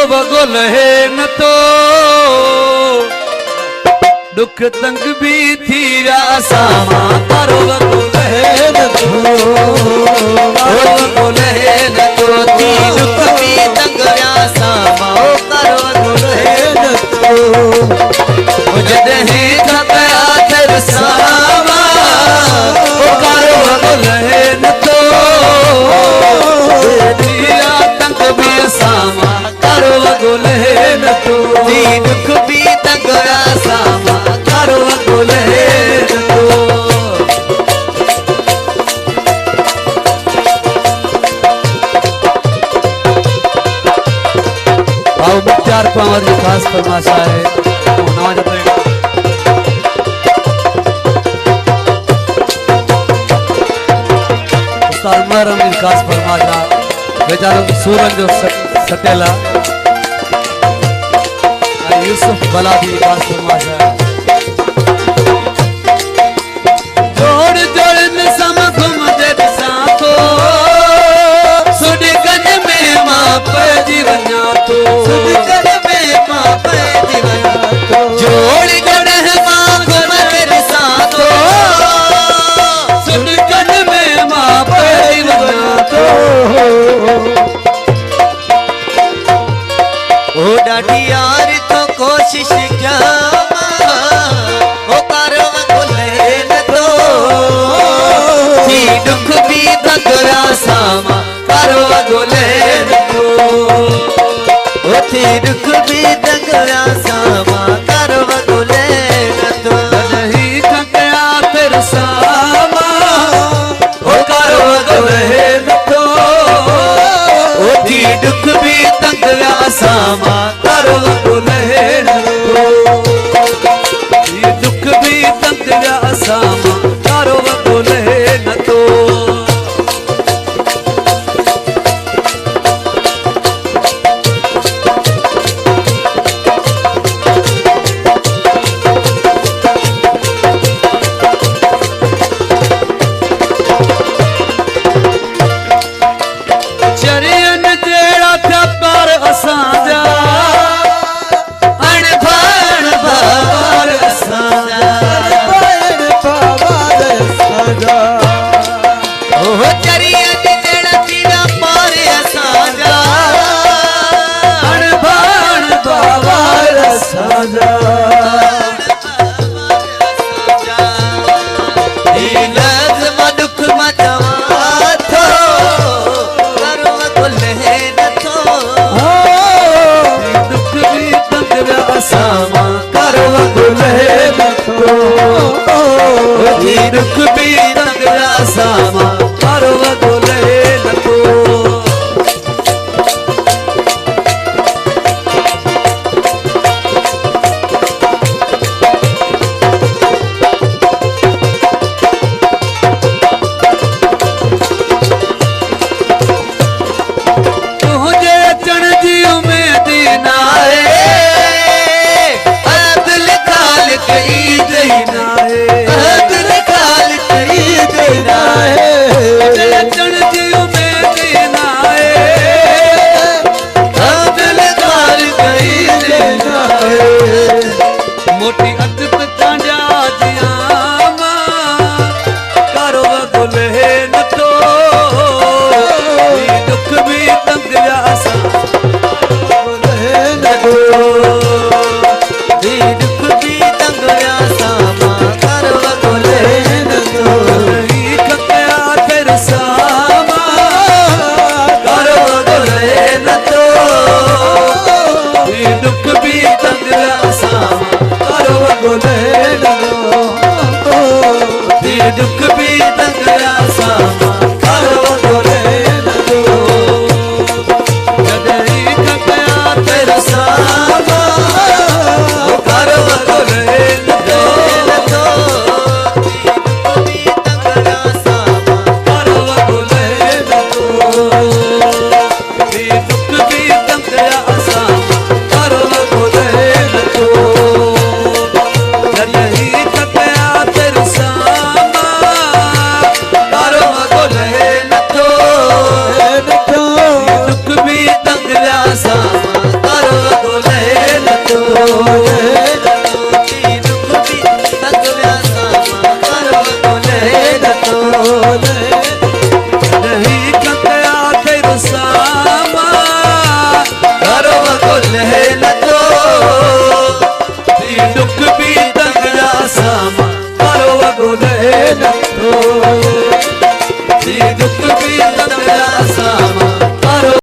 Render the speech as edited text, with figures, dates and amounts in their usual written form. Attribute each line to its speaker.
Speaker 1: वगुल है न तो दुख तंग भी थी सामा करो वगुल है न तो वगुल है न तो
Speaker 2: दुख भी तंग सामा करो वगुल है न तो
Speaker 1: जद है थकया फिर सामा करो वगुल है न तो तंग भी सामा करो वगुल है न तो
Speaker 2: दुख भी तंग सामा
Speaker 1: करो वगुल है न तो भाव मुख्तार पावर की खास फरमाशा है नवा जाता है उस्ताद महरम की खास फरमाशा बेचारो सूरज जो सटेला यूसुफ बलादी की खास फरमाशा है जोड़ जोड़ में सम घुम दे साथो सुडकन में माप जीवना तो
Speaker 2: सुडकन में माप जीवना तो
Speaker 1: जोड़ जोड़ है मां घुम दे साथो सुडकन में माप जीवना तो
Speaker 2: ओ डाठी यार तो कोशिश क्या ओ करो वगुल है न तो
Speaker 1: दुख भी तगड़ा सामा करो वगुल है न तो
Speaker 2: थी दुख भी तगड़ा सामा करो वगुल है न तो
Speaker 1: नहीं थकया फिर सामा करो वगुल है न तो दुख भी तगड़ा सामा करो वगुल है न तो दुख भी तगड़ा सामा करो वगुल है न तो चरियन जेड़ा था पर असांजा
Speaker 2: अणभाण भावर असांजा
Speaker 1: अणभाण भावर असांजा
Speaker 2: ओ चरियन